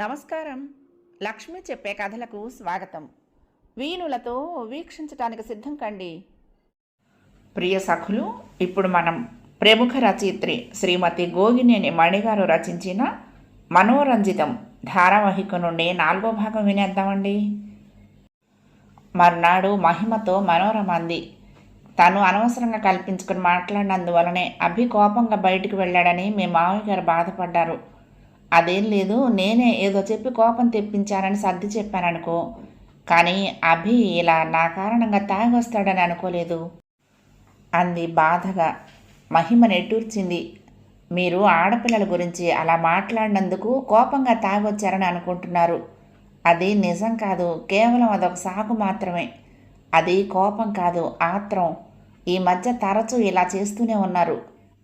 నమస్కారం. లక్ష్మి చెప్పే కథలకు స్వాగతం. వీణులతో వీక్షించటానికి సిద్ధం కండి. ప్రియ సఖులు, ఇప్పుడు మనం ప్రముఖ రచయిత్రి శ్రీమతి గోగినేని మణిగారు రచించిన మనోరంజితం ధారావాహిక నుండి 4వ భాగం వినేద్దామండి. మర్నాడు మహిమతో మనోరమ అంది. తను అనవసరంగా కల్పించుకుని మాట్లాడినందువలనే అభి కోపంగా బయటికి వెళ్ళాడని మీ మామయ్య గారు బాధపడ్డారు. అదేం లేదు, నేనే ఏదో చెప్పి కోపం తెప్పించానని సర్ది చెప్పాననుకో. కానీ అభి ఇలా నా కారణంగా తాగి వస్తాడని అనుకోలేదు అంది బాధగా. మహిమ నెట్టూర్చింది. మీరు ఆడపిల్లల గురించి అలా మాట్లాడినందుకు కోపంగా తాగొచ్చారని అనుకుంటున్నారు. అది నిజం కాదు, కేవలం అదొక సాకు మాత్రమే. అది కోపం కాదు, ఆత్రం. ఈ మధ్య తరచూ ఇలా చేస్తూనే ఉన్నారు.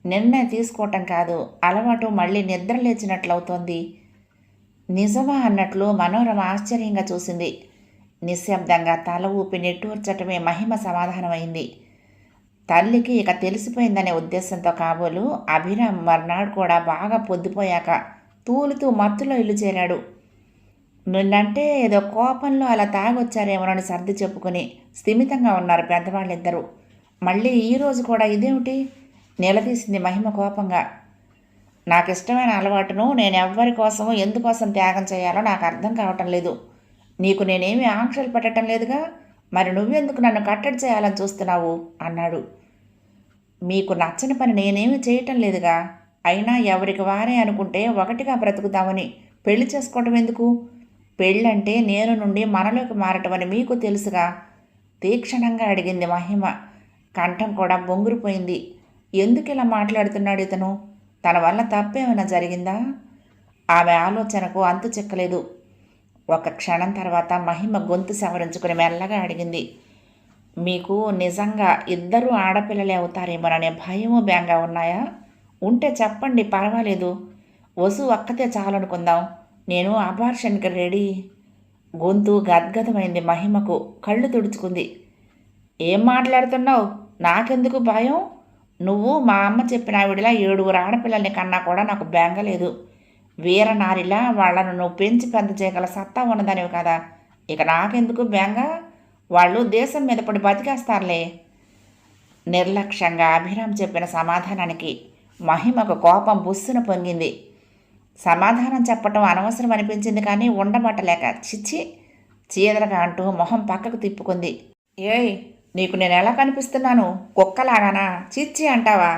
నిర్ణయం తీసుకోవటం కాదు, అలవాటు మళ్ళీ నిద్ర లేచినట్లవుతోంది. నిజమా అన్నట్లు మనోరమ ఆశ్చర్యంగా చూసింది. నిశ్శబ్దంగా తల ఊపి నెట్టూర్చటమే మహిమ సమాధానమైంది. తల్లికి ఇక తెలిసిపోయిందనే ఉద్దేశంతో కాబోలు అభిరామ్ మర్నాడు కూడా బాగా పొద్దుపోయాక తూలుతూ మత్తులో ఇల్లు చేరాడు. నిన్నంటే ఏదో కోపంలో అలా తాగొచ్చారేమోనని సర్ది చెప్పుకుని స్థిమితంగా ఉన్నారు పెద్దవాళ్ళిద్దరూ. మళ్ళీ ఈరోజు కూడా ఇదేమిటి? నిలదీసింది మహిమ కోపంగా. నాకు ఇష్టమైన అలవాటును నేను ఎవ్వరి కోసమో ఎందుకోసం త్యాగం చేయాలో నాకు అర్థం కావటం లేదు. నీకు నేనేమీ ఆంక్షలు పెట్టడం లేదుగా, మరి నువ్వెందుకు నన్ను కట్టడి చేయాలని చూస్తున్నావు అన్నాడు. మీకు నచ్చని పని నేనేమీ చేయటం లేదుగా. అయినా ఎవరికి వారే అనుకుంటే ఒకటిగా బ్రతుకుతామని పెళ్లి చేసుకోవటం ఎందుకు? పెళ్ళంటే నేను నుండి మనలోకి మారటమని మీకు తెలుసుగా, తీక్షణంగా అడిగింది మహిమ. కంఠం కూడా బొంగురుపోయింది. ఎందుకు ఇలా మాట్లాడుతున్నాడు ఇతను? తన వల్ల తప్పేమైనా జరిగిందా? ఆమె ఆలోచనకు అంతు చిక్కలేదు. ఒక క్షణం తర్వాత మహిమ గొంతు సవరించుకుని మెల్లగా అడిగింది. మీకు నిజంగా ఇద్దరూ ఆడపిల్లలే అవుతారేమోననే భయము బెంగా ఉన్నాయా? ఉంటే చెప్పండి, పర్వాలేదు. వసు ఒక్కతే చాలనుకుందాం. నేను అబార్షన్కి రెడీ. గొంతు గద్గదమైంది మహిమకు. కళ్ళు తుడుచుకుంది. ఏం మాట్లాడుతున్నావు? నాకెందుకు భయం? నువ్వు మా అమ్మ చెప్పిన ఆవిడలా 7 ఆడపిల్లల్ని కన్నా కూడా నాకు బెంగలేదు. వీరనారిలా వాళ్లను నువ్వు పెంచి పెద్ద చేయగల సత్తా ఉన్నదనివి కదా. ఇక నాకెందుకు బెంగ? వాళ్ళు దేశం మీద పడి బతికేస్తారులే. నిర్లక్ష్యంగా అభిరామ్ చెప్పిన సమాధానానికి మహిమకు కోపం బుస్సున పొంగింది. సమాధానం చెప్పటం అనవసరం అనిపించింది, కానీ ఉండబట్టలేక చిచ్చి చీదరగా అంటూ మొహం పక్కకు తిప్పుకుంది. ఏయ్, నీకు నేను ఎలా కనిపిస్తున్నాను? కుక్కలాగానా? చిచ్చి అంటావా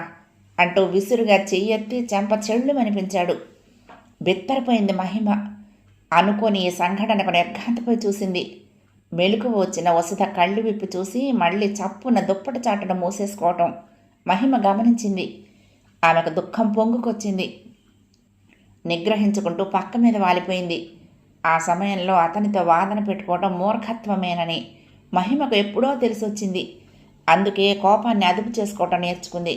అంటూ విసురుగా చెయ్యెత్తి చెంప చెళ్ళు అనిపించాడు. బిత్తరపోయింది మహిమ. అనుకోని ఈ సంఘటనకు నిర్ఘాంతపై చూసింది. మెలకువ వచ్చిన వసుధ కళ్ళు విప్పి చూసి మళ్ళీ చప్పున దుప్పటి చాటను మూసేసుకోవటం మహిమ గమనించింది. ఆమెకు దుఃఖం పొంగుకొచ్చింది. నిగ్రహించుకుంటూ పక్క మీద వాలిపోయింది. ఆ సమయంలో అతనితో వాదన పెట్టుకోవటం మూర్ఖత్వమేనని మహిమకు ఎప్పుడో తెలిసొచ్చింది. అందుకే కోపాన్ని అదుపు చేసుకోవటం నేర్చుకుంది.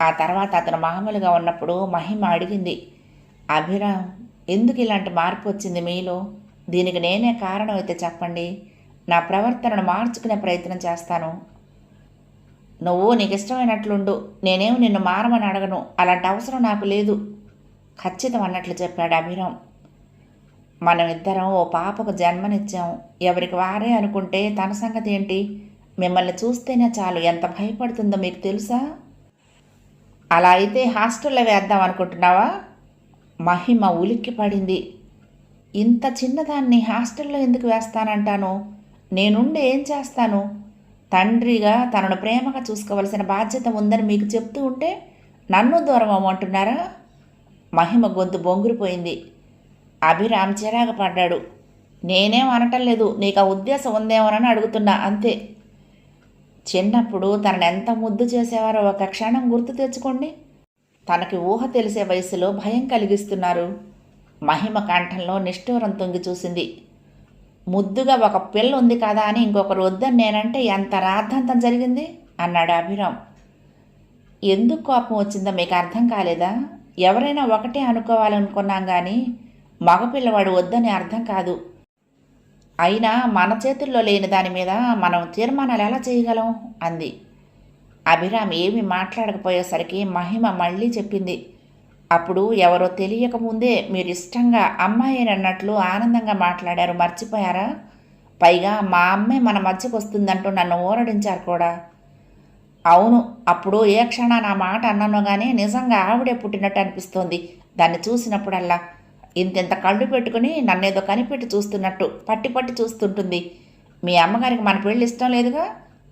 ఆ తర్వాత అతను మామూలుగా ఉన్నప్పుడు మహిమ అడిగింది, అభిరామ్, ఎందుకు ఇలాంటి మార్పు వచ్చింది మీలో? దీనికి నేనే కారణం అయితే చెప్పండి. నా ప్రవర్తనను మార్చుకునే ప్రయత్నం చేస్తాను. నువ్వు నీకు ఇష్టమైనట్లుండు. నేనేమి నిన్ను మారమని అడగను. అలాంటి అవసరం నాకు లేదు. ఖచ్చితం అన్నట్లు చెప్పాడు అభిరామ్. మనమిద్దరం ఓ పాపకు జన్మనిచ్చాం. ఎవరికి వారే అనుకుంటే తన సంగతి ఏంటి? మిమ్మల్ని చూస్తేనే చాలు ఎంత భయపడుతుందో మీకు తెలుసా? అలా అయితే హాస్టల్లో వేద్దాం అనుకుంటున్నావా? మహిమ ఉలిక్కి పడింది. ఇంత చిన్నదాన్ని హాస్టల్లో ఎందుకు వేస్తానంటాను? నేనుండి ఏం చేస్తాను? తండ్రిగా తనను ప్రేమగా చూసుకోవలసిన బాధ్యత ఉందని మీకు చెప్తూ ఉంటే నన్ను దూరం అమ్మంటున్నారా? మహిమ గొంతు బొంగురిపోయింది. అభిరామ్ చిరాకు పడ్డాడు. నేనేం అనటం లేదు, నీకు ఆ ఉద్దేశం ఉందేమోనని అడుగుతున్నా అంతే. చిన్నప్పుడు తనను ఎంత ముద్దు చేసేవారో ఒక క్షణం గుర్తు తెచ్చుకోండి. తనకి ఊహ తెలిసే వయసులో భయం కలిగిస్తున్నారు. మహిమ కంఠంలో నిష్ఠూరం తొంగి చూసింది. ముద్దుగా ఒక పిల్ల ఉంది కదా అని ఇంకొకరు వద్దని నేనంటే ఎంత రాద్ధాంతం జరిగింది అన్నాడు అభిరామ్. ఎందుకు కోపం వచ్చిందో మీకు అర్థం కాలేదా? ఎవరైనా ఒకటే అనుకోవాలనుకున్నాం కానీ మగపిల్లవాడు వద్దని అర్థం కాదు. అయినా మన చేతుల్లో లేని దాని మీద మనం తీర్మానాలు ఎలా చేయగలం అంది. అభిరామ్ ఏమీ మాట్లాడకపోయేసరికి మహిమ మళ్ళీ చెప్పింది, అప్పుడు ఎవరో తెలియకముందే మీరు ఇష్టంగా అమ్మాయి అన్నట్లు ఆనందంగా మాట్లాడారు, మర్చిపోయారా? పైగా మా అమ్మే మన మధ్యకు వస్తుందంటూ నన్ను ఊరడించారు కూడా. అవును, అప్పుడు ఏ క్షణాన ఆ మాట అన్నానో గానీ నిజంగా ఆవిడే పుట్టినట్టు అనిపిస్తోంది. దాన్ని చూసినప్పుడల్లా ఇంతింత కళ్ళు పెట్టుకుని నన్నేదో కనిపెట్టి చూస్తున్నట్టు పట్టి పట్టి చూస్తుంటుంది. మీ అమ్మగారికి మన పెళ్ళి ఇష్టం లేదుగా,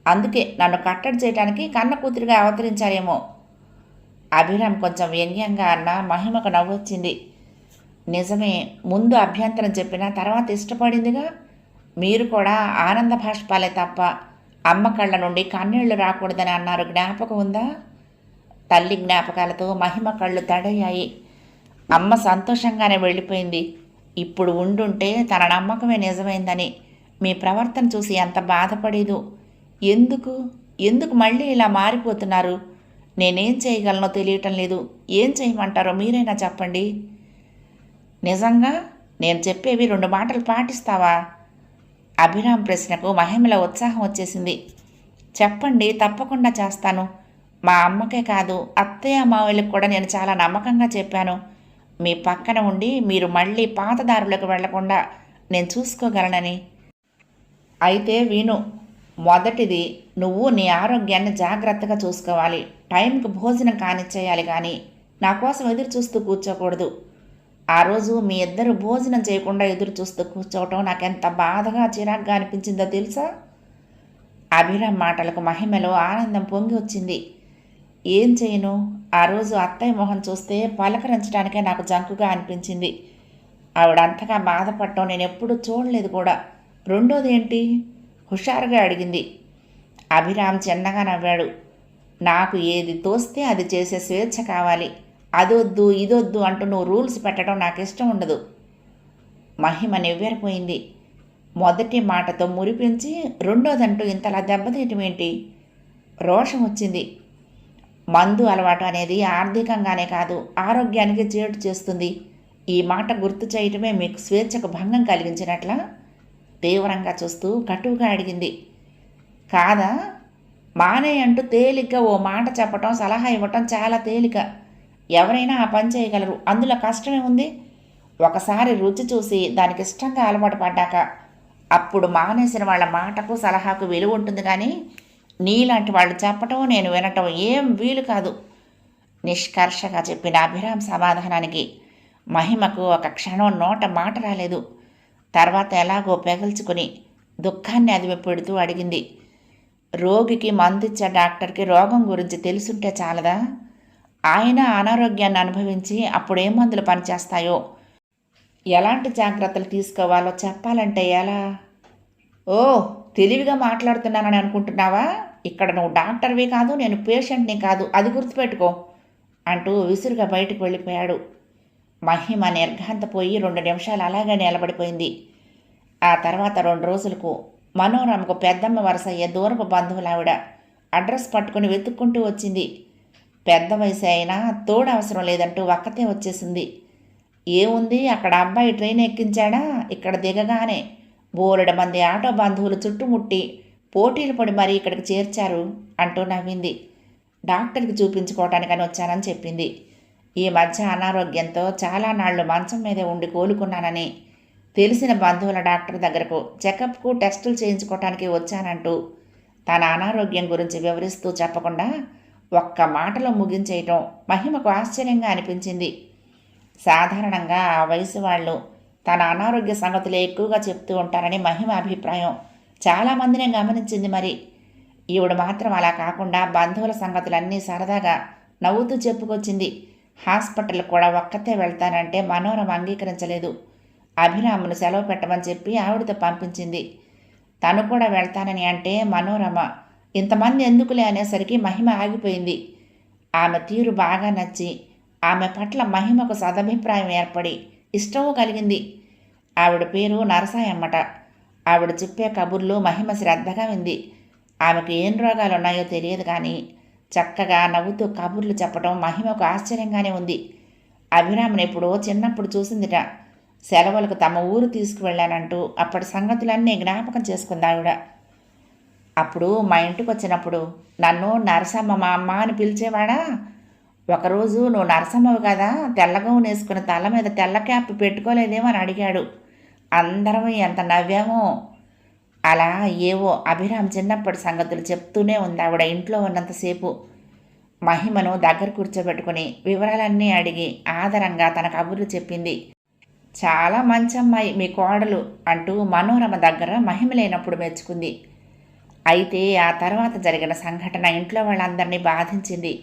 అందుకే నన్ను కట్టడి చేయడానికి కన్న కూతురిగా అవతరించారేమో. అభిరామ్ కొంచెం వ్యంగ్యంగా అన్న మహిమకు నవ్వొచ్చింది. నిజమే, ముందు అభ్యంతరం చెప్పినా తర్వాత ఇష్టపడిందిగా. మీరు కూడా ఆనంద భాష్పాలే తప్ప అమ్మ కళ్ళ నుండి కన్నీళ్లు రాకూడదని అన్నారు, జ్ఞాపకం ఉందా? తల్లి జ్ఞాపకాలతో మహిమ కళ్ళు తడయ్యాయి. అమ్మ సంతోషంగానే వెళ్ళిపోయింది. ఇప్పుడు ఉండుంటే తన నమ్మకమే నిజమైందని మీ ప్రవర్తన చూసి ఎంత బాధపడేదు. ఎందుకు ఎందుకు మళ్ళీ ఇలా మారిపోతున్నారు? నేనేం చేయగలనో తెలియటం లేదు. ఏం చేయమంటారో మీరైనా చెప్పండి. నిజంగా నేను చెప్పేవి 2 మాటలు పాటిస్తావా? అభిరామ్ ప్రశ్నకు మహిమల ఉత్సాహం వచ్చేసింది. చెప్పండి, తప్పకుండా చేస్తాను. మా అమ్మకే కాదు, అత్తయ్య మావయ్యలకు కూడా నేను చాలా నమ్మకంగా చెప్పాను. మీ పక్కన ఉండి మీరు మళ్ళీ పాతదారులకు వెళ్లకుండా నేను చూసుకోగలనని. అయితే విను. మొదటిది, నువ్వు నీ ఆరోగ్యాన్ని జాగ్రత్తగా చూసుకోవాలి. టైంకి భోజనం కానిచ్చేయాలి, కానీ నా కోసం ఎదురు చూస్తూ కూర్చోకూడదు. ఆ రోజు మీ ఇద్దరు భోజనం చేయకుండా ఎదురు చూస్తూ కూర్చోవటం నాకెంత బాధగా చిరాగ్గా అనిపించిందో తెలుసా? అభిరామ్ మాటలకు మహిమలో ఆనందం పొంగి వచ్చింది. ఏం చేయను, ఆ రోజు అత్తయ్య మొహం చూస్తే పలకరించడానికే నాకు జంకుగా అనిపించింది. ఆవిడ అంతగా బాధపడటం నేను ఎప్పుడూ చూడలేదు కూడా. రెండోది ఏంటి? హుషారుగా అడిగింది. అభిరామ్ చిన్నగా నవ్వాడు. నాకు ఏది తోస్తే అది చేసే స్వేచ్ఛ కావాలి. అదొద్దు ఇదొద్దు అంటూ నువ్వు రూల్స్ పెట్టడం నాకు ఇష్టం ఉండదు. మహిమ నివ్వెరపోయింది. మొదటి మాటతో మురిపించి రెండోదంటూ ఇంతలా దెబ్బతీయటమేంటి? రోషం వచ్చింది. మందు అలవాటు అనేది ఆర్థికంగానే కాదు, ఆరోగ్యానికి చేటు చేస్తుంది. ఈ మాట గుర్తు చేయటమే మీకు స్వేచ్ఛకు భంగం కలిగించినట్లా? తీవ్రంగా చూస్తూ కటువుగా అడిగింది. కాదా? మానే అంటూ తేలిగ్గా ఓ మాట చెప్పటం, సలహా ఇవ్వటం చాలా తేలిక. ఎవరైనా ఆ పని చేయగలరు, అందులో కష్టమే ఉంది. ఒకసారి రుచి చూసి దానికి ఇష్టంగా అలవాటు పడ్డాక అప్పుడు మానేసిన వాళ్ళ మాటకు సలహాకు విలువ ఉంటుంది, కానీ నీలాంటి వాళ్ళు చెప్పటం నేను వినటం ఏం వీలు కాదు. నిష్కర్షగా చెప్పిన అభిరామ్ సమాధానానికి మహిమకు ఒక క్షణం నోట మాట రాలేదు. తర్వాత ఎలాగో పెగల్చుకుని దుఃఖాన్ని అదిమి పెడుతూ అడిగింది. రోగికి మందిచ్చే డాక్టర్కి రోగం గురించి తెలుసుంటే చాలదా? ఆయన అనారోగ్యాన్ని అనుభవించి అప్పుడే మందులు పనిచేస్తాయో, ఎలాంటి జాగ్రత్తలు తీసుకోవాలో చెప్పాలంటే ఎలా? ఓ, తెలివిగా మాట్లాడుతున్నానని అనుకుంటున్నావా? ఇక్కడ నువ్వు డాక్టర్వి కాదు, నేను పేషెంట్ని కాదు, అది గుర్తుపెట్టుకో అంటూ విసురుగా బయటకు వెళ్ళిపోయాడు. మహిమ నిర్ఘాంతపోయి 2 నిమిషాలు అలాగే నిలబడిపోయింది. ఆ తర్వాత 2 రోజులకు మనోరమకు పెద్దమ్మ వరుస అయ్యే దూరపు బంధువులావిడ అడ్రస్ పట్టుకుని వెతుక్కుంటూ వచ్చింది. పెద్ద వయసు అయినా తోడు అవసరం లేదంటూ ఒక్కతే వచ్చేసింది. ఏముంది, అక్కడ అబ్బాయి ట్రైన్ ఎక్కించాడా, ఇక్కడ దిగగానే బోలెడు మంది ఆటో బంధువులు చుట్టుముట్టి పోటీలు పడి మరీ ఇక్కడికి చేర్చారు అంటూ నవ్వింది. డాక్టర్కి చూపించుకోవటానికని వచ్చానని చెప్పింది. ఈ మధ్య అనారోగ్యంతో చాలా నాళ్లు మంచం మీదే ఉండి కోలుకున్నానని, తెలిసిన బంధువుల డాక్టర్ దగ్గరకు చెకప్కు టెస్టులు చేయించుకోవటానికి వచ్చానంటూ తన అనారోగ్యం గురించి వివరిస్తూ చెప్పకుండా ఒక్క మాటలో ముగించేయటం మహిమకు ఆశ్చర్యంగా అనిపించింది. సాధారణంగా ఆ వయసు వాళ్ళు తన అనారోగ్య సంగతులు ఎక్కువగా చెప్తూ ఉంటారని మహిమ అభిప్రాయం. చాలామందినే గమనించింది. మరి ఈవిడ మాత్రం అలా కాకుండా బంధువుల సంగతులన్నీ సరదాగా నవ్వుతూ చెప్పుకొచ్చింది. హాస్పిటల్ కూడా ఒక్కతే వెళ్తానంటే మనోరమ అంగీకరించలేదు. అభిరామును సెలవు పెట్టమని చెప్పి ఆవిడతో పంపించింది. తను కూడా వెళ్తానని అంటే మనోరమ ఇంతమంది ఎందుకులే అనేసరికి మహిమ ఆగిపోయింది. ఆమె తీరు బాగా నచ్చి ఆమె పట్ల మహిమకు సదభిప్రాయం ఏర్పడి ఇష్టమూ కలిగింది. ఆవిడ పేరు నరసాయమ్మట. ఆవిడ చెప్పే కబుర్లు మహిమ శ్రద్ధగా వింది. ఆమెకు ఏం రోగాలు ఉన్నాయో తెలియదు, కానీ చక్కగా నవ్వుతూ కబుర్లు చెప్పడం మహిమకు ఆశ్చర్యంగానే ఉంది. అభిరాముని ఎప్పుడో చిన్నప్పుడు చూసిందిట. సెలవులకు తమ ఊరు తీసుకువెళ్ళానంటూ అప్పటి సంగతులన్నీ జ్ఞాపకం చేసుకుంది ఆవిడ. అప్పుడు మా ఇంటికి వచ్చినప్పుడు నన్ను నరసమ్మ మా అమ్మ అని పిలిచేవాడా? ఒకరోజు నువ్వు నరసమ్మవు కదా, తెల్లగౌను వేసుకుని తల మీద తెల్ల క్యాప్ పెట్టుకోలేదేమో అని అడిగాడు. అందరం ఎంత నవ్వామో. అలా ఏవో అభిరామ్ చిన్నప్పటి సంగతులు చెప్తూనే ఉంది ఆవిడ ఇంట్లో ఉన్నంతసేపు. మహిమను దగ్గర కూర్చోబెట్టుకుని వివరాలన్నీ అడిగి ఆదరంగా తన కబుర్లు చెప్పింది. చాలా మంచి అమ్మాయి మీ కోడలు అంటూ మనోరమ దగ్గర మహిమ లేనప్పుడు మెచ్చుకుంది. అయితే ఆ తర్వాత జరిగిన సంఘటన ఇంట్లో వాళ్ళందరినీ బాధించింది.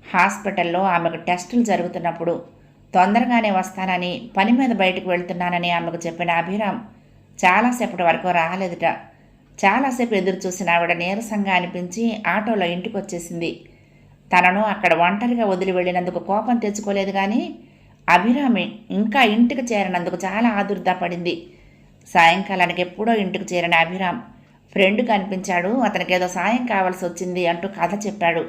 హాస్పిటల్లో ఆమెకు టెస్టులు జరుగుతున్నప్పుడు తొందరగానే వస్తానని, పని మీద బయటకు వెళ్తున్నానని ఆమెకు చెప్పిన అభిరామ్ చాలాసేపటి వరకు రాలేదుట. చాలాసేపు ఎదురు చూసిన ఆవిడ నీరసంగా అనిపించి ఆటోలో ఇంటికి వచ్చేసింది. తనను అక్కడ ఒంటరిగా వదిలి వెళ్ళినందుకు కోపం తెచ్చుకోలేదు, కానీ అభిరామి ఇంకా ఇంటికి చేరినందుకు చాలా ఆదుర్దా పడింది. సాయంకాలానికి ఎప్పుడో ఇంటికి చేరిన అభిరామ్ ఫ్రెండ్ కనిపించాడు, అతనికి ఏదో సాయం కావాల్సి వచ్చింది అంటూ కథ చెప్పాడు.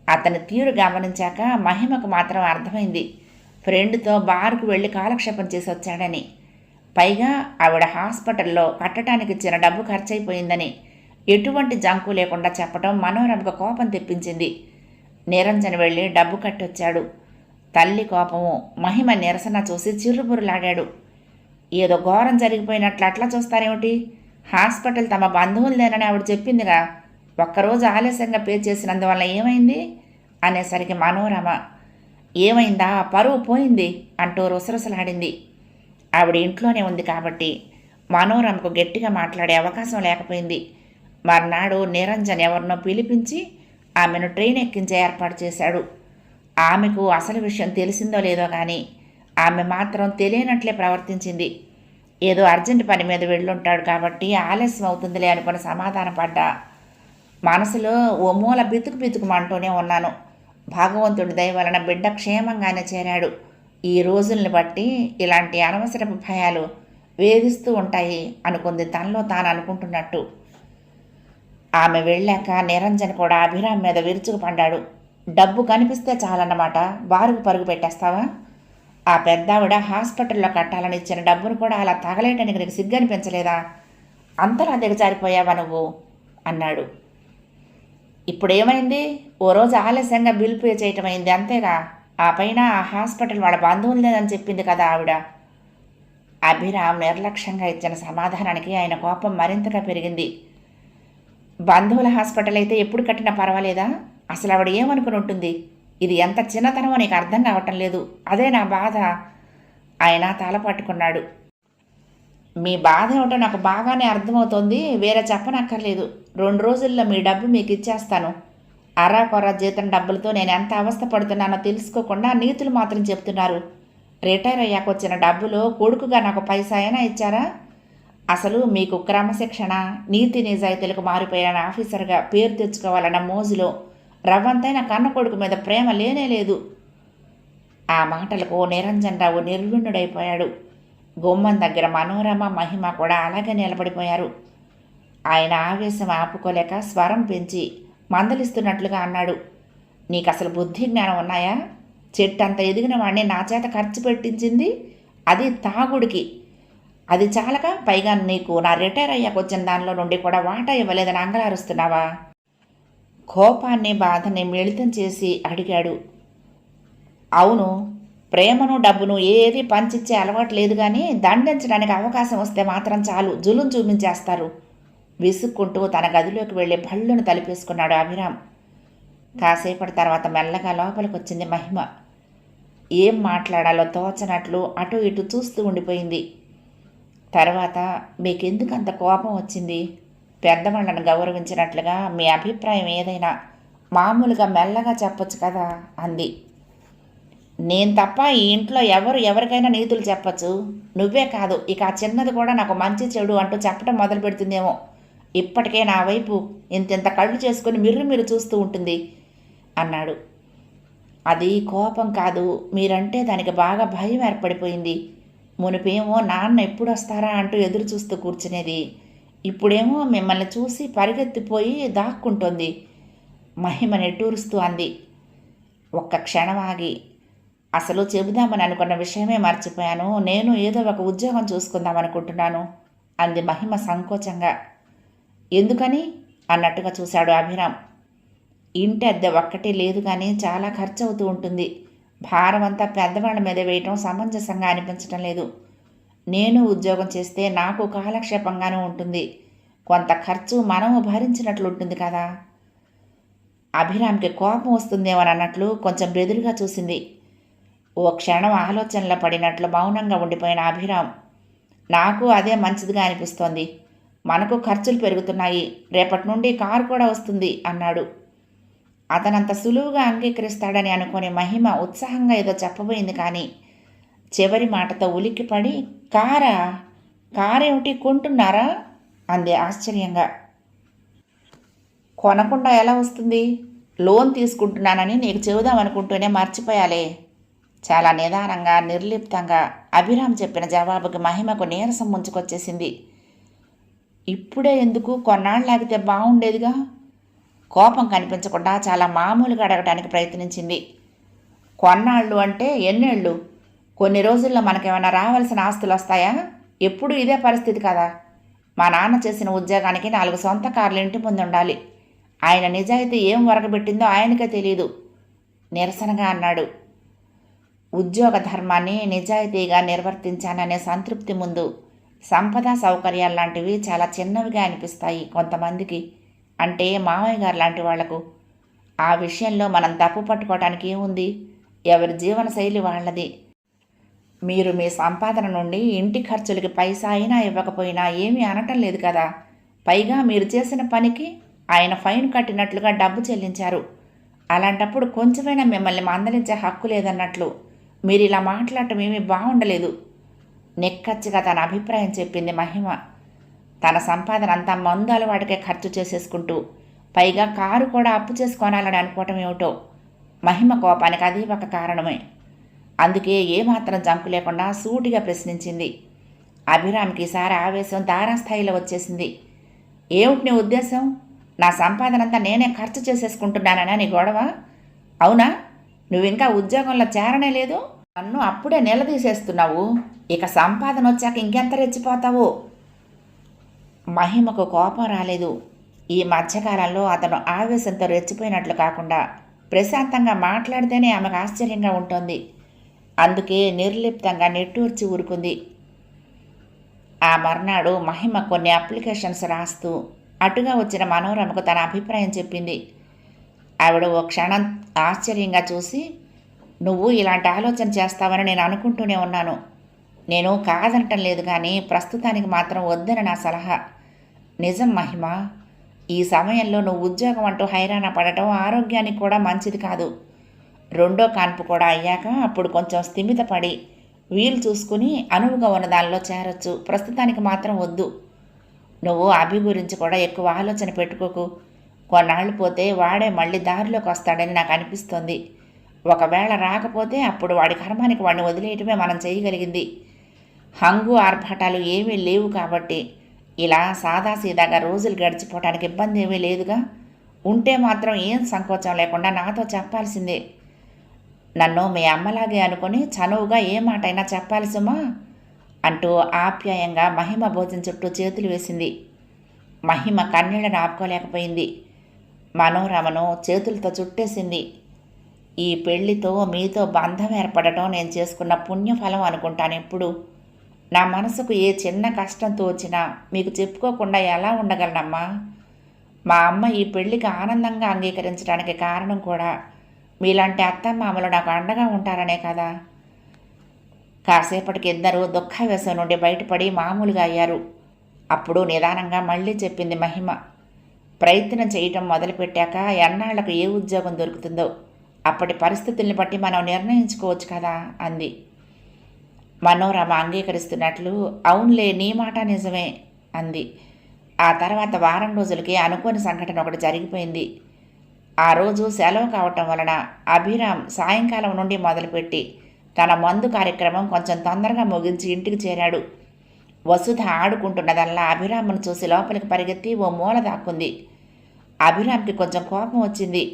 అతని తీరు గమనించాక మహిమకు మాత్రం అర్థమైంది ఫ్రెండ్తో బార్కు వెళ్ళి కాలక్షేపం చేసి వచ్చాడని. పైగా ఆవిడ హాస్పిటల్లో కట్టడానికి ఇచ్చిన డబ్బు ఖర్చయిపోయిందని ఎటువంటి జంకు లేకుండా చెప్పడం మనోరమకు కోపం తెప్పించింది. నిరంజన్ వెళ్ళి డబ్బు కట్టొచ్చాడు. తల్లి కోపము, మహిమ నిరసన చూసి చిర్రుబుర్రులాడాడు. ఏదో ఘోరం జరిగిపోయినట్లు అట్లా చూస్తారేమిటి? హాస్పిటల్ తమ బంధువులదేనని ఆవిడ చెప్పిందిగా, ఒక్కరోజు ఆలస్యంగా పే చేసినందువల్ల ఏమైంది అనేసరికి మనోరమ ఏమైందా, పరువు పోయింది అంటూ రుసరుసలాడింది. ఆవిడ ఇంట్లోనే ఉంది కాబట్టి మనోరమకు గట్టిగా మాట్లాడే అవకాశం లేకపోయింది. మర్నాడు నిరంజన్ ఎవరినో పిలిపించి ఆమెను ట్రైన్ ఎక్కించే ఏర్పాటు చేశాడు. ఆమెకు అసలు విషయం తెలిసిందో లేదో కానీ ఆమె మాత్రం తెలియనట్లే ప్రవర్తించింది. ఏదో అర్జెంట్ పని మీద వెళ్ళుంటాడు కాబట్టి ఆలస్యం అవుతుందిలే అనుకుని సమాధాన పడ్డా. మనసులో ఓ మూల బితుకుమంటూనే ఉన్నాను. భగవంతుడి దయ వలన బిడ్డ క్షేమంగానే చేరాడు. ఈ రోజుల్ని బట్టి ఇలాంటి అనవసరపు భయాలు వేధిస్తూ ఉంటాయి అనుకుంది తనలో తాను అనుకుంటున్నట్టు. ఆమె వెళ్ళాక నిరంజన్ కూడా అభిరామ్ మీద విరుచుకుపడ్డాడు. డబ్బు కనిపిస్తే చాలన్నమాట, బారుకు పరుగు పెట్టేస్తావా? ఆ పెద్దావిడ హాస్పిటల్లో కట్టాలని ఇచ్చిన డబ్బును కూడా అలా తగలేయటానికి నీకు సిగ్గనిపించలేదా? అంతలా దిగజారిపోయావా నువ్వు అన్నాడు. ఇప్పుడేమైంది? ఓ రోజు ఆలస్యంగా బిల్ పే చేయటం అయింది అంతేగా. ఆ పైన ఆ హాస్పిటల్ వాళ్ళ బంధువులు లేదని చెప్పింది కదా ఆవిడ. అభిరామ్ నిర్లక్ష్యంగా ఇచ్చిన సమాధానానికి ఆయన కోపం మరింతగా పెరిగింది. బంధువుల హాస్పిటల్ అయితే ఎప్పుడు కట్టినా పర్వాలేదా? అసలు ఆవిడ ఏమనుకుని ఉంటుంది? ఇది ఎంత చిన్నతనమో నీకు అర్థం కావటం లేదు. అదే నా బాధ. ఆయన తల పట్టుకున్నాడు. మీ బాధ ఏమిటో నాకు బాగానే అర్థమవుతోంది, వేరే చెప్పనక్కర్లేదు. 2 రోజుల్లో మీ డబ్బు మీకు ఇచ్చేస్తాను. అరాకొర జీతం డబ్బులతో నేను ఎంత అవస్థ పడుతున్నానో తెలుసుకోకుండా నీతులు మాత్రం చెప్తున్నారు. రిటైర్ అయ్యాక వచ్చిన డబ్బులో కొడుకుగా నాకు పైసా అయినా ఇచ్చారా? అసలు మీకు క్రమశిక్షణ, నీతి నిజాయితీలకు మారిపోయిన ఆఫీసర్గా పేరు తెచ్చుకోవాలన్న మోజులో రవ్వంతైన కన్న కొడుకు మీద ప్రేమ లేనే లేదు. ఆ మాటలకు నిరంజన్ రావు నిర్విణ్ణుడైపోయాడు. గుమ్మం దగ్గర మనోరమ, మహిమ కూడా అలాగే నిలబడిపోయారు. ఆయన ఆవేశం ఆపుకోలేక స్వరం పెంచి మందలిస్తున్నట్లుగా అన్నాడు. నీకు అసలు బుద్ధి జ్ఞానం ఉన్నాయా? చెట్టంత ఎదిగిన వాడిని నా చేత ఖర్చు పెట్టించింది, అది తాగుడికి. అది చాలక పైగా నీకు నా రిటైర్ అయ్యాక వచ్చిన దానిలో నుండి కూడా వాటా ఇవ్వలేదని అంగలారుస్తున్నావా? కోపాన్ని బాధని మిళితం చేసి అడిగాడు. అవును, ప్రేమను డబ్బును ఏది పంచిచ్చే అలవాటు లేదు, కానీ దండించడానికి అవకాశం వస్తే మాత్రం చాలు జులుం చూపించేస్తారు. విసుక్కుంటూ తన గదిలోకి వెళ్ళి భళ్ళును తలిపేసుకున్నాడు అభిరామ్. కాసేపటి తర్వాత మెల్లగా లోపలికి వచ్చింది మహిమ. ఏం మాట్లాడాలో తోచనట్లు అటు ఇటు చూస్తూ ఉండిపోయింది. తర్వాత మీకెందుకు అంత కోపం వచ్చింది? పెద్దవాళ్ళను గౌరవించినట్లుగా మీ అభిప్రాయం ఏదైనా మామూలుగా మెల్లగా చెప్పొచ్చు కదా అంది. నేను తప్ప ఈ ఇంట్లో ఎవరికైనా నీతులు చెప్పచ్చు. నువ్వే కాదు, ఇక ఆ చిన్నది కూడా నాకు మంచి చెడు అంటూ చెప్పడం మొదలు పెడుతుందేమో. ఇప్పటికే నా వైపు ఇంత కళ్ళు చేసుకుని మీరు చూస్తూ ఉంటుంది అన్నాడు. అది కోపం కాదు, మీరంటే దానికి బాగా భయం ఏర్పడిపోయింది. మునిపేమో నాన్న ఎప్పుడు వస్తారా అంటూ ఎదురు చూస్తూ కూర్చునేది. ఇప్పుడేమో మిమ్మల్ని చూసి పరిగెత్తిపోయి దాక్కుంటోంది. మహిమ నెట్టూరుస్తూ అంది. ఒక్క క్షణం ఆగి, అసలు చెబుదామని అనుకున్న విషయమే మర్చిపోయాను. నేను ఏదో ఒక ఉద్యోగం చూసుకుందామనుకుంటున్నాను అంది మహిమ సంకోచంగా. ఎందుకని అన్నట్టుగా చూశాడు అభిరామ్. ఇంటి అద్దె ఒక్కటే లేదు కానీ చాలా ఖర్చు అవుతూ ఉంటుంది. భారం అంతా పెద్దవాళ్ళ మీద వేయటం సమంజసంగా అనిపించటం లేదు. నేను ఉద్యోగం చేస్తే నాకు కాలక్షేపంగానూ ఉంటుంది. కొంత ఖర్చు మనము భరించినట్లు ఉంటుంది కదా. అభిరామ్కి కోపం వస్తుందేమోనన్నట్లు కొంచెం బెదురుగా చూసింది. ఓ క్షణం ఆలోచనలో పడినట్లు మౌనంగా ఉండిపోయిన అభిరామ్, నాకు అదే మంచిదిగా అనిపిస్తోంది. మనకు ఖర్చులు పెరుగుతున్నాయి, రేపటి నుండి కారు కూడా వస్తుంది అన్నాడు. అతనంత సులువుగా అంగీకరిస్తాడని అనుకుని మహిమ ఉత్సాహంగా ఏదో చెప్పబోయింది కానీ చివరి మాటతో ఉలిక్కిపడి, కారా? కారేమిటి, కొంటున్నారా అంది ఆశ్చర్యంగా. కొనకుండా ఎలా వస్తుంది? లోన్ తీసుకుంటున్నానని నీకు చెబుదామనుకుంటూనే మర్చిపోయాలే. చాలా నిదానంగా నిర్లిప్తంగా అభిరామ్ చెప్పిన జవాబుకి మహిమకు నీరసం ముంచుకొచ్చేసింది. ఇప్పుడే ఎందుకు, కొన్నాళ్ళు ఆగితే బాగుండేదిగా. కోపం కనిపించకుండా చాలా మామూలుగా అడగటానికి ప్రయత్నించింది. కొన్నాళ్ళు అంటే ఎన్నేళ్ళు? కొన్ని రోజుల్లో మనకేమైనా రావాల్సిన ఆస్తులు వస్తాయా? ఎప్పుడు ఇదే పరిస్థితి కదా. మా నాన్న చేసిన ఉద్యోగానికి 4 సొంత కార్లు ఇంటి ముందు ఉండాలి. ఆయన నిజాయితీ ఏం వరకబెట్టిందో ఆయనకే తెలియదు నిరసనగా అన్నాడు. ఉద్యోగ ధర్మాన్ని నిజాయితీగా నిర్వర్తించాననే సంతృప్తి ముందు సంపద సౌకర్యాల్లాంటివి చాలా చిన్నవిగా అనిపిస్తాయి కొంతమందికి, అంటే మామయ్య గారు లాంటి వాళ్లకు. ఆ విషయంలో మనం తప్పు పట్టుకోవటానికి ఏముంది? ఎవరి జీవనశైలి వాళ్ళది. మీరు మీ సంపాదన నుండి ఇంటి ఖర్చులకి పైసా అయినా ఇవ్వకపోయినా ఏమీ అనటం లేదు కదా. పైగా మీరు చేసిన పనికి ఆయన ఫైన్ కట్టినట్లుగా డబ్బు చెల్లించారు. అలాంటప్పుడు కొంచెమైనా మిమ్మల్ని మందలించే హక్కు లేదన్నట్లు మీరు ఇలా మాట్లాడటం ఏమీ బాగుండలేదు. నిక్కచ్చిగా తన అభిప్రాయం చెప్పింది మహిమ. తన సంపాదన అంతా మందు అలవాటుకే ఖర్చు చేసేసుకుంటూ పైగా కారు కూడా అప్పు చేసుకోనాలని అనుకోవటం ఏమిటో. మహిమ కోపానికి అది ఒక కారణమే. అందుకే ఏమాత్రం జంకు లేకుండా సూటిగా ప్రశ్నించింది. అభిరామ్కి ఈసారి ఆవేశం తారాస్థాయిలో వచ్చేసింది. ఏమిటి నీ ఉద్దేశం? నా సంపాదన అంతా నేనే ఖర్చు చేసేసుకుంటున్నానన్నా నీ గొడవ? అవునా? నువ్వింకా ఉద్యోగంలో చేరనే లేదు, నన్ను అప్పుడే నిలదీసేస్తున్నావు. ఇక సంపాదన వచ్చాక ఇంకెంత రెచ్చిపోతావో. మహిమకు కోపం రాలేదు. ఈ మధ్యకాలంలో అతను ఆవేశంతో రెచ్చిపోయినట్లు కాకుండా ప్రశాంతంగా మాట్లాడితేనే ఆమెకు ఆశ్చర్యంగా ఉంటుంది. అందుకే నిర్లిప్తంగా నిట్టూర్చి ఊరుకుంది. ఆ మర్నాడు మహిమ కొన్ని అప్లికేషన్స్ రాస్తూ అటుగా వచ్చిన మనోరమకు తన అభిప్రాయం చెప్పింది. ఆవిడ ఓ క్షణం ఆశ్చర్యంగా చూసి, నువ్వు ఇలాంటి ఆలోచన చేస్తావని నేను అనుకుంటూనే ఉన్నాను. నేను కాదనటం లేదు కానీ ప్రస్తుతానికి మాత్రం వద్దని నా సలహా. నిజం మహిమ, ఈ సమయంలో నువ్వు ఉద్యోగం అంటూ హైరాణ పడటం ఆరోగ్యానికి కూడా మంచిది కాదు. రెండో కాన్పు కూడా అయ్యాక అప్పుడు కొంచెం స్థిమితపడి వీలు చూసుకుని అనువుగా ఉన్న దానిలో చేరొచ్చు. ప్రస్తుతానికి మాత్రం వద్దు. నువ్వు అభి గురించి కూడా ఎక్కువ ఆలోచన పెట్టుకోకు. కొన్నాళ్ళు పోతే వాడే మళ్ళీ దారిలోకి వస్తాడని నాకు అనిపిస్తోంది. ఒకవేళ రాకపోతే అప్పుడు వాడి కర్మానికి వాడిని వదిలేయటమే మనం చేయగలిగింది. హంగు ఆర్భాటాలు ఏమీ లేవు కాబట్టి ఇలా సాదాసీదాగా రోజులు గడిచిపోవటానికి ఇబ్బంది ఏమీ లేదుగా. ఉంటే మాత్రం ఏం సంకోచం లేకుండా నాతో చెప్పాల్సిందే. నన్ను మీ అమ్మలాగే అనుకుని చనువుగా ఏ మాటైనా చెప్పాలి సుమా అంటూ ఆప్యాయంగా మహిమ భోజనం చుట్టూ చేతులు వేసింది. మహిమ కన్నీళ్లను ఆపుకోలేకపోయింది. మనోరమను చేతులతో చుట్టేసింది. ఈ పెళ్లితో మీతో బంధం ఏర్పడటం నేను చేసుకున్న పుణ్యఫలం అనుకుంటాను ఎప్పుడు. నా మనసుకు ఏ చిన్న కష్టం తోచినా మీకు చెప్పుకోకుండా ఎలా ఉండగలనమ్మా? మా అమ్మ ఈ పెళ్లికి ఆనందంగా అంగీకరించడానికి కారణం కూడా మీలాంటి అత్తమామలు నాకు అండగా ఉంటారనే కదా. కాసేపటికి ఇద్దరు దుఃఖావేశం నుండి బయటపడి మామూలుగా అయ్యారు. అప్పుడు నిదానంగా మళ్ళీ చెప్పింది మహిమ. ప్రయత్నం చేయటం మొదలుపెట్టాక ఎన్నాళ్లకు ఏ ఉద్యోగం దొరుకుతుందో అప్పటి పరిస్థితుల్ని బట్టి మనం నిర్ణయించుకోవచ్చు కదా అంది. మనోరమ అంగీకరిస్తున్నట్లు, అవునులే నీ మాట నిజమే అంది. ఆ తర్వాత వారం రోజులకి అనుకోని సంఘటన ఒకటి జరిగిపోయింది. ఆ రోజు సెలవు కావటం వలన అభిరామ్ సాయంకాలం నుండి మొదలుపెట్టి తన మందు కార్యక్రమం కొంచెం తొందరగా ముగించి ఇంటికి చేరాడు. వసుధ ఆడుకుంటున్నదల్లా అభిరామ్ను చూసి లోపలికి పరిగెత్తి ఓ మూల దాక్కుంది. అభిరామ్కి కొంచెం కోపం వచ్చింది.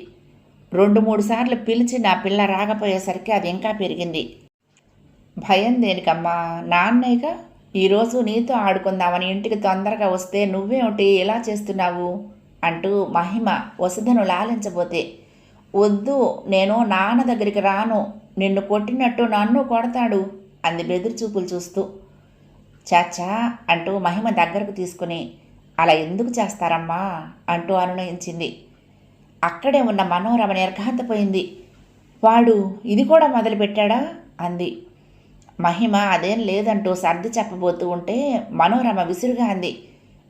2-3 సార్లు పిలిచి నా పిల్ల రాకపోయేసరికి అది ఇంకా పెరిగింది. భయం దేనికమ్మా, నాన్నేగా. ఈరోజు నీతో ఆడుకుందామని ఇంటికి తొందరగా వస్తే నువ్వేమిటి ఇలా చేస్తున్నావు అంటూ మహిమ వసుధను లాలించబోతే, వద్దు, నేను నాన్న దగ్గరికి రాను, నిన్ను కొట్టినట్టు నన్ను కొడతాడు అంది బెదిరిచూపులు చూస్తూ. చాచా అంటూ మహిమ దగ్గరకు తీసుకుని, అలా ఎందుకు చేస్తారమ్మా అంటూ అనునయించింది. అక్కడే ఉన్న మనోరమ నిర్ఘాంతపోయింది. వాడు ఇది కూడా మొదలుపెట్టాడా అంది. మహిమ అదేం లేదంటూ సర్ది చెప్పబోతూ ఉంటే మనోరమ విసురుగా అంది.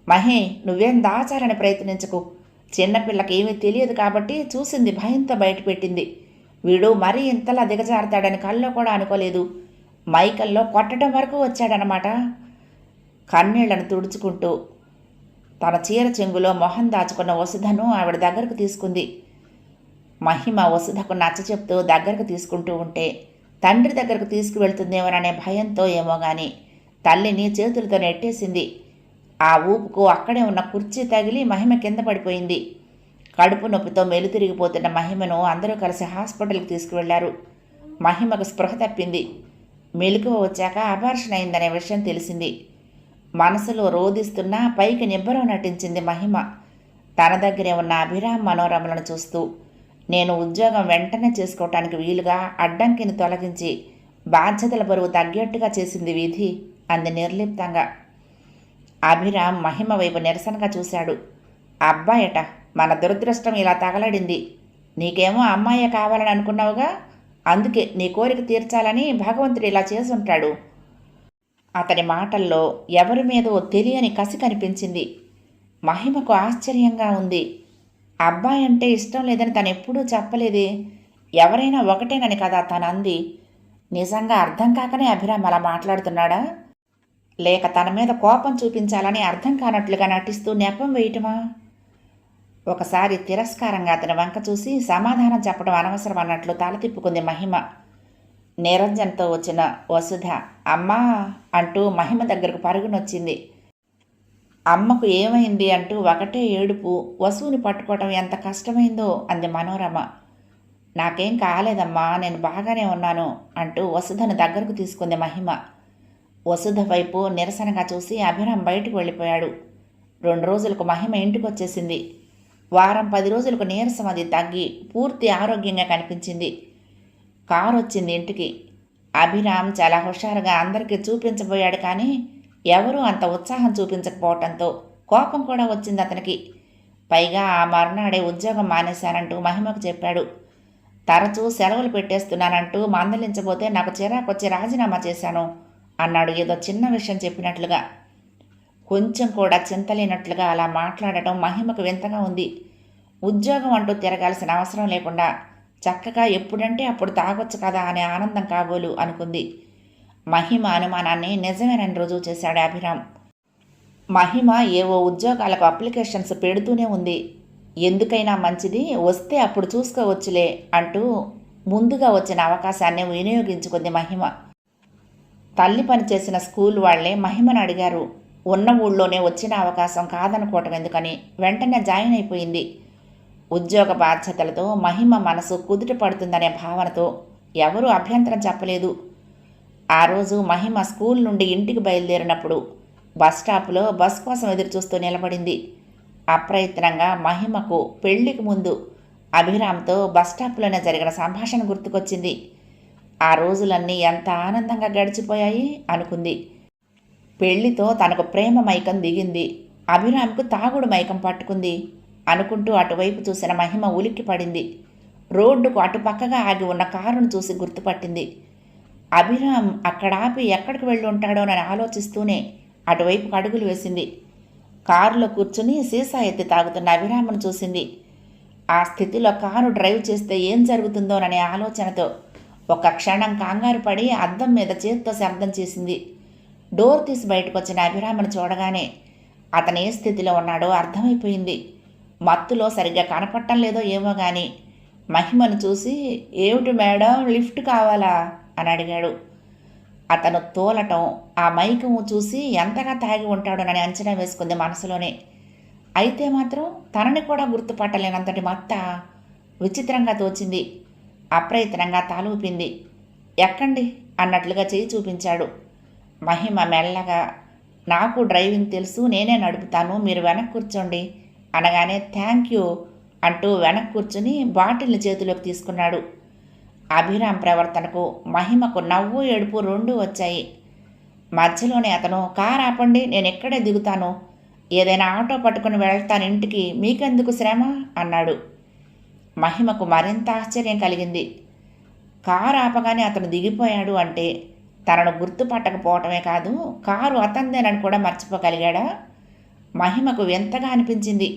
మహి, నువ్వేం దాచాలని ప్రయత్నించకు. చిన్నపిల్లకి ఏమీ తెలియదు కాబట్టి చూసింది భయంతో బయటపెట్టింది. వీడు మరీ ఇంతలా దిగజారుతాడని కల్లో కూడా అనుకోలేదు. మైకల్లో కొట్టడం వరకు వచ్చాడనమాట. కన్నీళ్లను తుడుచుకుంటూ తన చీర చెంగులో మొహం దాచుకున్న వసుధను ఆవిడ దగ్గరకు తీసుకుంది. మహిమ వసుధకు నచ్చ చెప్తూ దగ్గరకు తీసుకుంటూ ఉంటే తండ్రి దగ్గరకు తీసుకువెళ్తుందేమోననే భయంతో ఏమో గాని తల్లిని చేతులతో నెట్టేసింది. ఆ ఊపుకు అక్కడే ఉన్న కుర్చీ తగిలి మహిమ కింద పడిపోయింది. కడుపు నొప్పితో మెలుతిరిగిపోతున్న మహిమను అందరూ కలిసి హాస్పిటల్కి తీసుకువెళ్లారు. మహిమకు స్పృహ తప్పింది. మెలకువ వచ్చాక అబార్షన్ అయిందనే విషయం తెలిసింది. మనసులో రోధిస్తున్నా పైకి నిబ్బరం నటించింది మహిమ. తన దగ్గరే ఉన్న అభిరామ్ మనోరమలను చూస్తూ, నేను ఉద్యోగం వెంటనే చేసుకోవటానికి వీలుగా అడ్డంకిని తొలగించి బాధ్యతల బరువు తగ్గట్టుగా చేసింది విధి అంది నిర్లిప్తంగా. అభిరామ్ మహిమ వైపు నిరసనగా చూశాడు. అబ్బాయట, మన దురదృష్టం ఇలా తగలడింది. నీకేమో అమ్మాయే కావాలని అనుకున్నావుగా, అందుకే నీ కోరిక తీర్చాలని భగవంతుడు ఇలా చేసుంటాడు. అతని మాటల్లో ఎవరి మీదో తెలియని కసి కనిపించింది. మహిమకు ఆశ్చర్యంగా ఉంది. అబ్బాయి అంటే ఇష్టం లేదని తను ఎప్పుడూ చెప్పలేదే. ఎవరైనా ఒకటేనని కదా తను అంది. నిజంగా అర్థం కాకనే అభిరామ్ అలా మాట్లాడుతున్నాడా, లేక తన మీద కోపం చూపించాలని అర్థం కానట్లుగా నటిస్తూ నెపం వేయటమా? ఒకసారి తిరస్కారంగా అతని వంక చూసి సమాధానం చెప్పడం అనవసరం అన్నట్లు తల తిప్పుకుంది మహిమ. నిరంజన్తో వచ్చిన వసుధ అమ్మా అంటూ మహిమ దగ్గరకు పరుగునొచ్చింది. అమ్మకు ఏమైంది అంటూ ఒకటే ఏడుపు. వసువుని పట్టుకోవటం ఎంత కష్టమైందో అంది మనోరమ. నాకేం కాలేదమ్మా, నేను బాగానే ఉన్నాను అంటూ వసుధను దగ్గరకు తీసుకుంది మహిమ. వసుధ వైపు నిరసనగా చూసి అభిరామ్ బయటకు వెళ్ళిపోయాడు. 2 రోజులకు మహిమ ఇంటికి వచ్చేసింది. వారం 10 రోజులకు నీరసం అది తగ్గి పూర్తి ఆరోగ్యంగా కనిపించింది. కారు వచ్చింది ఇంటికి. అభిరామ్ చాలా హుషారుగా అందరికీ చూపించబోయాడు, కానీ ఎవరూ అంత ఉత్సాహం చూపించకపోవటంతో కోపం కూడా వచ్చింది అతనికి. పైగా ఆ మర్నాడే ఉద్యోగం మానేశానంటూ మహిమకు చెప్పాడు. తరచూ సెలవులు పెట్టేస్తున్నానంటూ మందలించబోతే నాకు చిరాకొచ్చి రాజీనామా చేశాను అన్నాడు ఏదో చిన్న విషయం చెప్పినట్లుగా. కొంచెం కూడా చింతలేనట్లుగా అలా మాట్లాడటం మహిమకు వింతగా ఉంది. ఉద్యోగం అంటూ తిరగాల్సిన అవసరం లేకుండా చక్కగా ఎప్పుడంటే అప్పుడు తాగొచ్చు కదా అనే ఆనందం కాబోలు అనుకుంది. మహిమ అనుమానాన్ని నిజమేనని రుజువు చేశాడు అభిరామ్. మహిమ ఏవో ఉద్యోగాలకు అప్లికేషన్స్ పెడుతూనే ఉంది. ఎందుకైనా మంచిది, వస్తే అప్పుడు చూసుకోవచ్చులే అంటూ ముందుగా వచ్చిన అవకాశాన్ని వినియోగించుకుంది మహిమ. తల్లి పనిచేసిన స్కూల్ వాళ్లే మహిమను అడిగారు. ఉన్న ఊళ్ళోనే వచ్చిన అవకాశం కాదనుకోవటం ఎందుకని వెంటనే జాయిన్ అయిపోయింది. ఉద్యోగ బాధ్యతలతో మహిమ మనసు కుదుట పడుతుందనే భావనతో ఎవరూ అభ్యంతరం చెప్పలేదు. ఆ రోజు మహిమ స్కూల్ నుండి ఇంటికి బయలుదేరినప్పుడు బస్టాప్లో బస్ కోసం ఎదురుచూస్తూ నిలబడింది. అప్రయత్నంగా మహిమకు పెళ్లికి ముందు అభిరామ్తో బస్టాప్లోనే జరిగిన సంభాషణ గుర్తుకొచ్చింది. ఆ రోజులన్నీ ఎంత ఆనందంగా గడిచిపోయాయి అనుకుంది. పెళ్లితో తనకు ప్రేమ మైకం దిగింది, అభిరామ్కు తాగుడు మైకం పట్టుకుంది అనుకుంటూ అటువైపు చూసిన మహిమ ఉలిక్కి పడింది. రోడ్డుకు అటుపక్కగా ఆగి ఉన్న కారును చూసి గుర్తుపట్టింది. అభిరామ్ అక్కడ ఆపి ఎక్కడికి వెళ్ళి ఉంటాడోనని ఆలోచిస్తూనే అటువైపుకు అడుగులు వేసింది. కారులో కూర్చుని సీసా ఎత్తి తాగుతున్న అభిరామ్ను చూసింది. ఆ స్థితిలో కారు డ్రైవ్ చేస్తే ఏం జరుగుతుందోననే ఆలోచనతో ఒక క్షణం కంగారు పడి అద్దం మీద చేత్తో శబ్దం చేసింది. డోర్ తీసి బయటకు వచ్చిన అభిరామ్ను చూడగానే అతను ఏ స్థితిలో ఉన్నాడో అర్థమైపోయింది. మత్తులో సరిగ్గా కనపడటం లేదో ఏమో కానీ మహిమను చూసి, ఏమిటి మేడం, లిఫ్ట్ కావాలా అని అడిగాడు. అతను తోలటం, ఆ మైకము చూసి ఎంతగా తాగి ఉంటాడోనని అంచనా వేసుకుంది మనసులోనే. అయితే మాత్రం తనని కూడా గుర్తుపట్టలేనంతటి మత్త విచిత్రంగా తోచింది. అప్రయత్నంగా తాలూపింది. ఎక్కండి అన్నట్లుగా చేయి చూపించాడు. మహిమ మెల్లగా, నాకు డ్రైవింగ్ తెలుసు, నేనే నడుపుతాను, మీరు వెనక్కి కూర్చోండి అనగానే థ్యాంక్ యూ అంటూ వెనక్కి కూర్చుని బాటిల్ని చేతిలోకి తీసుకున్నాడు. అభిరామ్ ప్రవర్తనకు మహిమకు నవ్వు ఏడుపు రెండూ వచ్చాయి. మధ్యలోనే అతను కారు ఆపండి, నేను ఇక్కడే దిగుతాను, ఏదైనా ఆటో పట్టుకుని వెళ్తాను ఇంటికి, మీకెందుకు శ్రమ అన్నాడు. మహిమకు మరింత ఆశ్చర్యం కలిగింది. కారు ఆపగానే అతను దిగిపోయాడు అంటే తనను గుర్తుపట్టకపోవటమే కాదు, కారు అతందేనని కూడా మర్చిపోగలిగాడా? మహిమకు వింతగా అనిపించింది.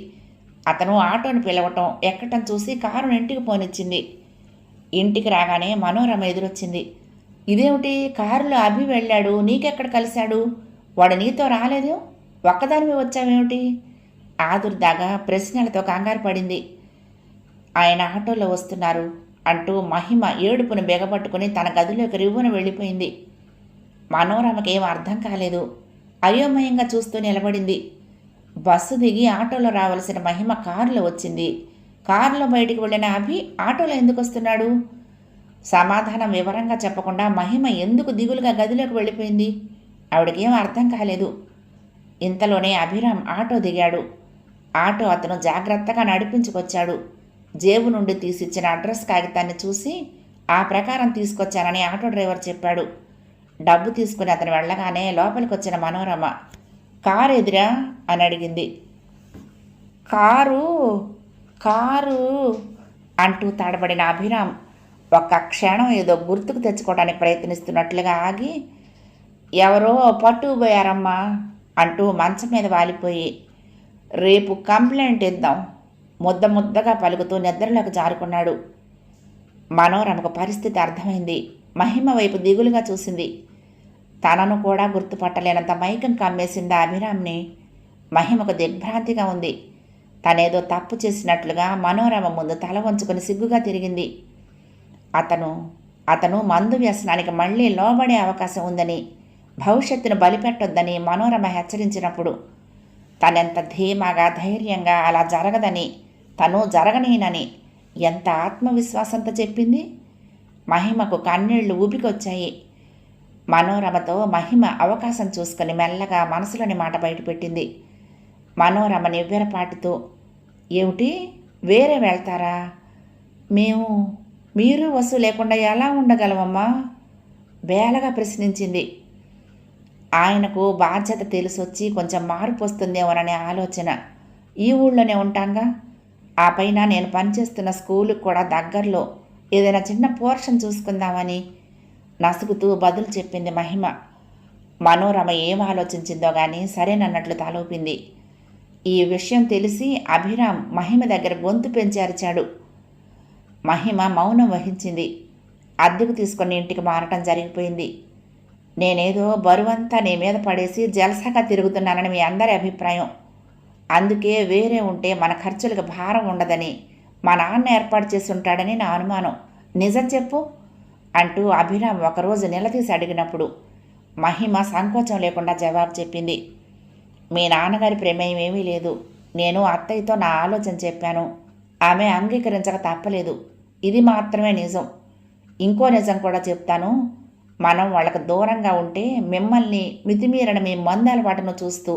అతను ఆటోను పిలవటం ఎక్కటం చూసి కారును ఇంటికి పోనిచ్చింది. ఇంటికి రాగానే మనోరమ ఎదురొచ్చింది. ఇదేమిటి, కారులో అభి వెళ్ళాడు, నీకెక్కడ కలిశాడు, వాడు నీతో రాలేదు, ఒక్కదానివి వచ్చావేమిటి? ఆదుర్దాగా ప్రశ్నలతో కంగారు పడింది. ఆయన ఆటోలో వస్తున్నారు అంటూ మహిమ ఏడుపును బెగపట్టుకుని తన గదిలోకి రివ్వున వెళ్ళిపోయింది. మనోరమకి ఏం అర్థం కాలేదు. అయోమయంగా చూస్తూ నిలబడింది. బస్సు దిగి ఆటోలో రావలసిన మహిమ కారులో వచ్చింది. కారులో బయటికి వెళ్ళిన అభి ఆటోలో ఎందుకు వస్తున్నాడు? సమాధానం వివరంగా చెప్పకుండా మహిమ ఎందుకు దిగులుగా గదిలోకి వెళ్ళిపోయింది? ఆవిడకేం అర్థం కాలేదు. ఇంతలోనే అభిరామ్ ఆటో దిగాడు. ఆటో అతను జాగ్రత్తగా నడిపించుకొచ్చాడు. జేబు నుండి తీసిచ్చిన అడ్రస్ కాగితాన్ని చూసి ఆ ప్రకారం తీసుకొచ్చానని ఆటో డ్రైవర్ చెప్పాడు. డబ్బు తీసుకుని అతను వెళ్ళగానే లోపలికి వచ్చిన మనోరమ కారు ఎదురా అని అడిగింది. కారు కారు అంటూ తడబడిన అభిరామ్ ఒక్క క్షణం ఏదో గుర్తుకు తెచ్చుకోవడానికి ప్రయత్నిస్తున్నట్లుగా ఆగి, ఎవరో పట్టుకుపోయారమ్మా అంటూ మంచం మీద వాలిపోయి, రేపు కంప్లైంట్ ఇద్దాం ముద్దగా పలుకుతూ నిద్రలోకి జారుకున్నాడు. మనోరమకు పరిస్థితి అర్థమైంది. మహిమ వైపు దిగులుగా చూసింది. తనను కూడా గుర్తుపట్టలేనంత మైకం కమ్మేసింది అభిరామ్ని. మహిమకు దిగ్భ్రాంతిగా ఉంది. తనేదో తప్పు చేసినట్లుగా మనోరమ ముందు తల వంచుకొని సిగ్గుగా తిరిగింది. అతను మందు వ్యసనానికి మళ్ళీ లోబడే అవకాశం ఉందని, భవిష్యత్తును బలిపెట్టొద్దని మనోరమ హెచ్చరించినప్పుడు తనెంత ధీమాగా ధైర్యంగా అలా జరగదని, తను జరగనీనని ఎంత ఆత్మవిశ్వాసంతో చెప్పింది. మహిమకు కన్నీళ్లు ఊపికొచ్చాయి. మనోరమతో మహిమ అవకాశం చూసుకొని మెల్లగా మనసులోని మాట బయటపెట్టింది. మనోరమ నివ్వెరపాటుతో, ఏమిటి వేరే వెళ్తారా? మీరు వసు లేకుండా ఎలా ఉండగలమమ్మా? బేలగా ప్రశ్నించింది. ఆయనకు బాధ్యత తెలిసొచ్చి కొంచెం మార్పు వస్తుందేమోననే ఆలోచన. ఈ ఊళ్ళోనే ఉంటాంగా, ఆ పైన నేను పనిచేస్తున్న స్కూలుకు కూడా దగ్గరలో ఏదైనా చిన్న పోర్షన్ చూసుకుందామని నసుగుతూ బదులు చెప్పింది మహిమ. మనోరమ ఏం ఆలోచించిందో గాని సరేనన్నట్లు తలూపింది. ఈ విషయం తెలిసి అభిరామ్ మహిమ దగ్గర గొంతు పెంచి అరిచాడు. మహిమ మౌనం వహించింది. అద్దెకు తీసుకుని ఇంటికి మారటం జరిగిపోయింది. నేనేదో బరువంతా నీ మీద పడేసి జలసాగా తిరుగుతున్నానని మీ అందరి అభిప్రాయం. అందుకే వేరే ఉంటే మన ఖర్చులకు భారం ఉండదని మా నాన్న ఏర్పాటు చేసి ఉంటాడని నా అనుమానం. నిజం చెప్పు అంటూ అభిరామ్ ఒకరోజు నిలదీసి అడిగినప్పుడు మహిమ సంకోచం లేకుండా జవాబు చెప్పింది. మీ నాన్నగారి ప్రమేయం ఏమీ లేదు. నేను అత్తయ్యతో నా ఆలోచన చెప్పాను. ఆమె అంగీకరించక తప్పలేదు. ఇది మాత్రమే నిజం. ఇంకో నిజం కూడా చెప్తాను. మనం వాళ్ళకు దూరంగా ఉంటే మిమ్మల్ని మితిమీరని మీ మందు అలవాటును చూస్తూ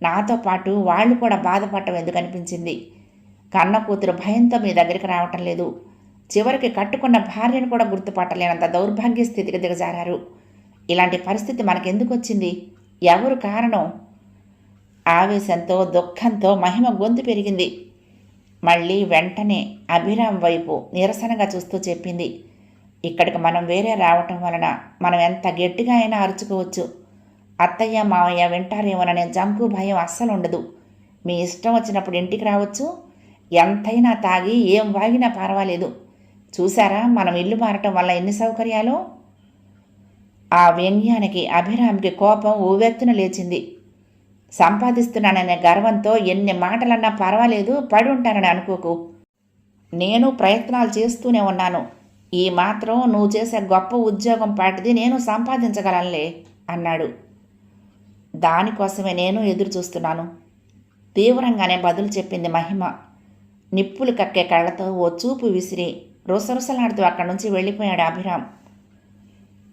నాతో పాటు వాళ్ళు కూడా బాధపడటం ఎందుకు అనిపించింది. కన్న కూతురు భయంతో మీ దగ్గరికి రావటం లేదు. చివరికి కట్టుకున్న భార్యను కూడా గుర్తుపట్టలేనంత దౌర్భాగ్య స్థితికి దిగజారారు. ఇలాంటి పరిస్థితి మనకెందుకు వచ్చింది? ఎవరు కారణం? ఆవేశంతో దుఃఖంతో మహిమ గొంతు పెరిగింది. మళ్ళీ వెంటనే అభిరామ్ వైపు నిరసనగా చూస్తూ చెప్పింది. ఇక్కడికి మనం వేరే రావటం వలన మనం ఎంత గట్టిగా అయినా అరుచుకోవచ్చు. అత్తయ్య మావయ్య వింటారేమోననే జంకు భయం అస్సలు ఉండదు. మీ ఇష్టం వచ్చినప్పుడు ఇంటికి రావచ్చు. ఎంతైనా తాగి ఏం వాగినా పర్వాలేదు. చూసారా మనం ఇల్లు మారటం వల్ల ఎన్ని సౌకర్యాలు? ఆ వ్యంగ్యానికి అభిరామ్కి కోపం ఊవెత్తున లేచింది. సంపాదిస్తున్నాననే గర్వంతో ఎన్ని మాటలన్నా పర్వాలేదు, పడి ఉంటానని అనుకోకు. నేను ప్రయత్నాలు చేస్తూనే ఉన్నాను. ఈ మాత్రం నువ్వు చేసే గొప్ప ఉద్యోగం పాటిది నేను సంపాదించగలనులే అన్నాడు. దానికోసమే నేను ఎదురు చూస్తున్నాను. తీవ్రంగానే బదులు చెప్పింది మహిమ. నిప్పులు కక్కే కళ్ళతో ఓ చూపు విసిరి రుసరుసలాడుతూ అక్కడి నుంచి వెళ్ళిపోయాడు అభిరామ్.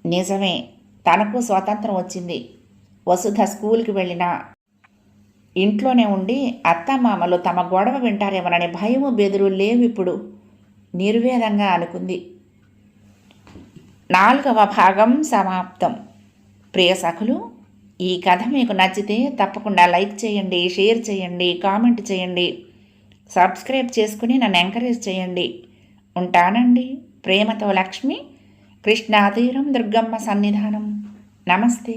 నిజమే, తనకు స్వాతంత్రం వచ్చింది. వసుధ స్కూల్కి వెళ్ళినా ఇంట్లోనే ఉండి అత్తమామలు తమ గొడవ వింటారేమోనని భయము బెదురు లేవిప్పుడు నిర్వేదంగా అనుకుంది. 4వ భాగం సమాప్తం. ప్రియ సఖులు, ఈ కథ మీకు నచ్చితే తప్పకుండా లైక్ చేయండి, షేర్ చేయండి, కామెంట్ చేయండి, సబ్స్క్రైబ్ చేసుకుని నన్ను ఎంకరేజ్ చేయండి. ఉంటానండి. ప్రేమతో లక్ష్మి, కృష్ణాతీరం దుర్గమ్మ సన్నిధానం. నమస్తే.